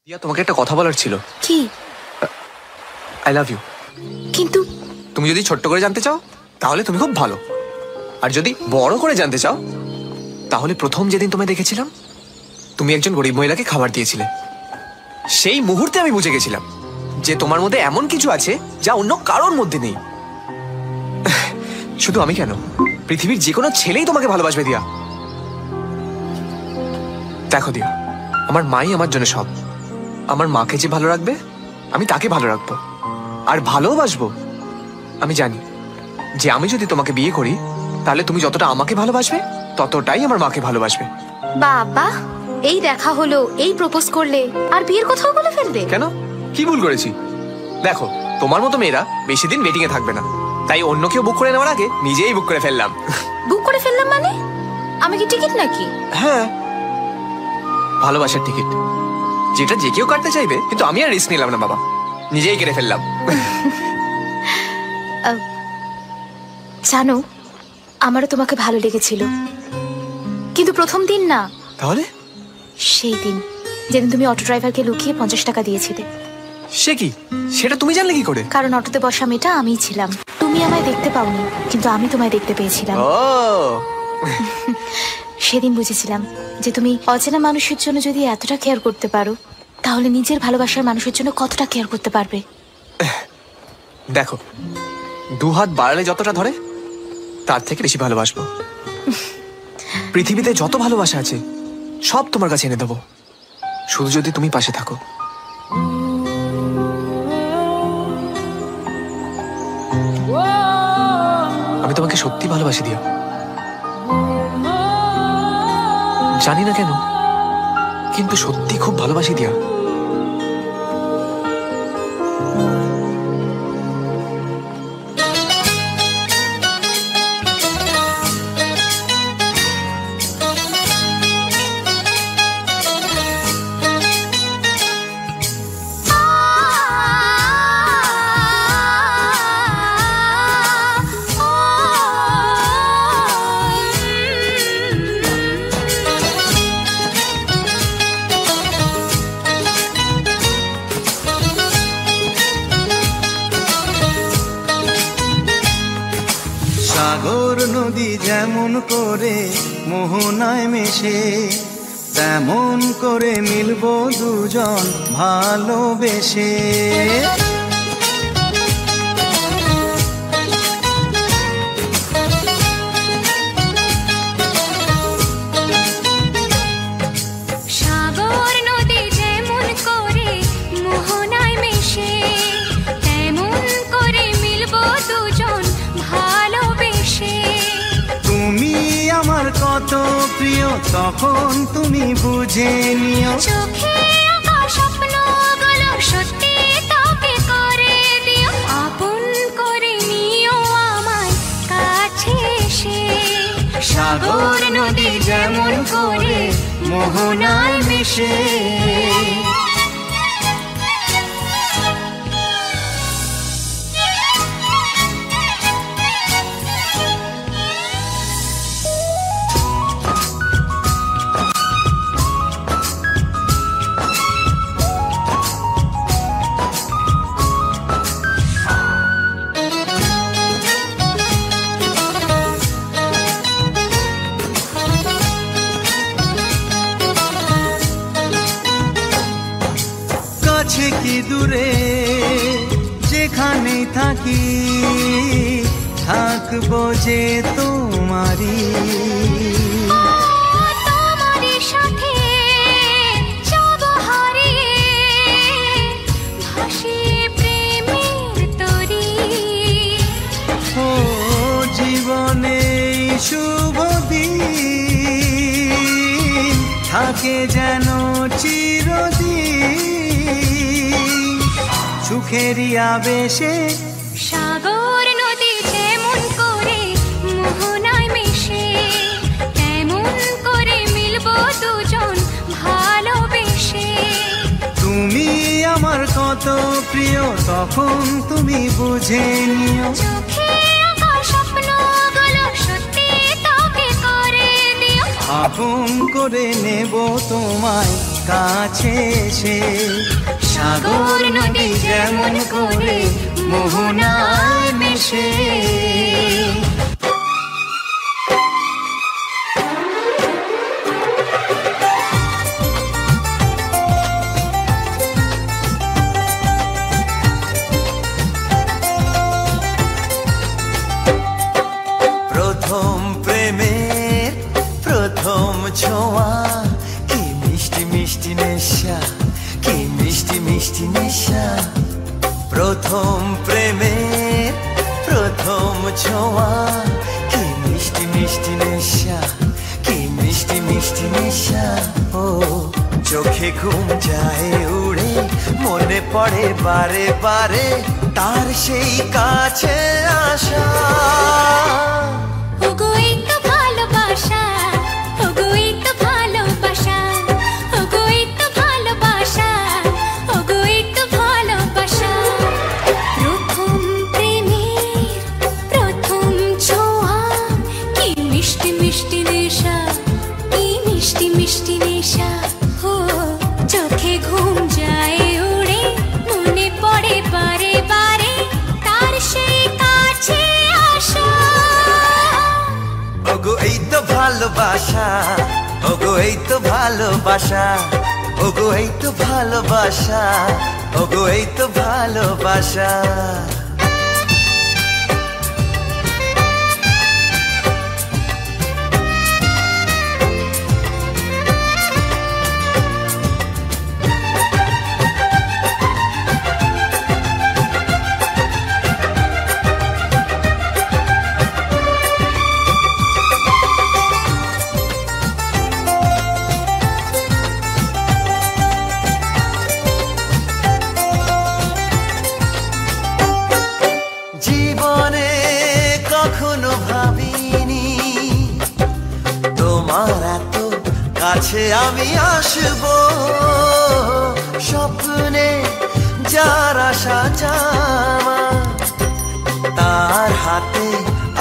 দিয়া, তোমাকে একটা কথা বলার ছিল। কি? I love you. কিন্তু তুমি যদি ছোট্ট করে জানতে চাও তাহলে তুমি খুব ভালো, আর যদি বড় করে জানতে চাও তাহলে প্রথম যেদিন তোমায় দেখেছিলাম তুমি একজন গরিব মহিলাকে খাবার দিয়েছিলে, সেই মুহূর্তে আমি বুঝে গেছিলাম যে তোমার মধ্যে এমন কিছু আছে যা অন্য কারোর মধ্যে নেই। শুধু আমি কেন, পৃথিবীর যে কোনো ছেলেই তোমাকে ভালোবাসবে দিয়া। দেখো দিয়া, আমার মাই আমার জন্য সব। আমার মাকে যে ভালো রাখবে আমি তাকে ভালো রাখবো, আর ভালোবাসবো। আমি জানি যে আমি যদি তোমাকে বিয়ে করি তাহলে তুমি যতটা আমাকে ভালোবাসবে ততটাই আমার মাকে ভালোবাসবে। বাবা, এই দেখা হলো, এই প্রপোজ করলে, আর বিয়ের কথাও বলে ফেলবে? কেন, কি ভুল করেছি? দেখো, তোমার মতো মেয়েরা বেশি দিন ওয়েটিং এ থাকবে না, তাই অন্য কেউ বুক করে নেওয়ার আগে নিজেই বুক করে ফেললাম। বুক করে ফেললাম মানে? আমি কি টিকিট নাকি? হ্যাঁ, ভালোবাসার টিকিট, যেটা যে কেউ কাটতে চাইবে, কিন্তু আমি আর রিস্ক নিলাম না বাবা, নিজেই কেটে ফেললাম। জানো, আমারও তোমাকে ভালো লেগেছিল, কিন্তু প্রথম দিন না। তাহলে? সেই দিন যেদিন তুমি অটো ড্রাইভারকে লুকিয়ে 50 টাকা দিয়েছিলে। সে কি? সেটা তুমি জানলে কি করে? কারণ অটোতে বসা মেয়েটা আমিই ছিলাম। তুমি আমায় দেখতে পাওনি, কিন্তু আমি তোমায় দেখতে পেয়েছিলাম। ও, সেদিন বুঝেছিলাম যে তুমি অচেনা মানুষের জন্য যদি এতটা কেয়ার করতে পারো, তাহলে নিজের ভালোবাসার মানুষের জন্য কতটা কেয়ার করতে পারবে। দেখো, দু হাত বাড়ালে যতটা ধরে তার থেকে বেশি ভালোবাসবো। পৃথিবীতে যত ভালোবাসা আছে সব তোমার কাছে এনে দেবো, শুধু যদি তুমি পাশে থাকো। আমি তোমাকে সত্যি ভালোবাসি দিয়া, জানি না কেন, কিন্তু সত্যি খুব ভালোবাসি দিয়া। সাগর নদী যেমন করে মোহনায় মেশে, তেমন করে মিলবো দুজন ভালোবেসে। সাগর নদী যেমন করে মোহনায় মেশে, তেমন করে মিলবো দুজন ভালোবেসে। তুমি আমার কত প্রিয় তখন তুমি বুঝে নিও, চোখে আঁকা স্বপ্নগুলো সত্যি তোকে করে দিও, আপন করে নিও আমায় কাছে এসে। সাগর নদী যেমন করে মোহনায় মেশে। কাছে কি দূরে যেখানে থাকি, থাকবো যে তোমারি। তোমারই সাথে যাব হারিয়ে, ভাসিয়ে প্রেমের তরী। ও জীবনে শুভ দিন থাকে যেন চিরদিন, সুখেরই আবেশে। সাগর নদী যেমন করে মোহনায় মেশে, তেমন করে মিলবো দুজন ভালোবেসে। তুমি আমার কত প্রিয় তখন তুমি বুঝে নিও, চোখে আঁকা স্বপ্নগুলো সত্যি তোকে করে দিও, আপন করে নেব তোমায় কাছে এসে সাগর নদী যেমন করে মোহনায় মেশে। প্রথম প্রেমের প্রথম ছোঁয়া, কি মিষ্টি মিষ্টি নেশা, কি মিষ্টি মিষ্টি নেশা। প্রথম প্রেমের প্রথম ছোঁয়া, কি মিষ্টি মিষ্টি নেশা, কি মিষ্টি মিষ্টি নেশা। ও চোখে ঘুম যায় উড়ে, মনে পড়ে বারে বারে তার সেই কাছে আসা। ওগো এই তো ভালোবাসা, ওগো এই তো ভালোবাসা, ওগো এই তো ভালোবাসা, ওগো এই তো ভালোবাসা। প্রথম প্রেমের প্রথম ছোঁয়া, কি মিষ্টি মিষ্টি নেশা, কি মিষ্টি মিষ্টি নেশা। ও চোখে ঘুম যায় উড়ে, মনে পড়ে বারে বারে তার সেই কাছে আসা। ওগো এই তো ভালোবাসা, ওগো এই তো ভালোবাসা, ওগো এই তো ভালোবাসা, ওগো এই তো ভালোবাসা। জীবনে কখনো ভাবিনি তোমার এত কাছে আমি আসব। স্বপ্নে যার আশা জামা, তার হাতে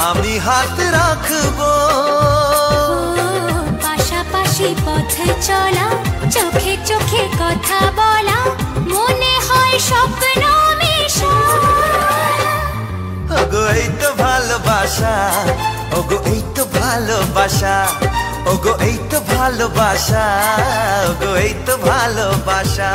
আমি হাত রাখবো। পাশাপাশি পথে চলা, চোখে চোখে কথা বলা, মনে হয় স্বপ্ন মেশা। ওগো এই তো ভালোবাসা, ওগো এই তো ভালোবাসা, ওগো এই তো ভালোবাসা, ওগো এই তো ভালোবাসা।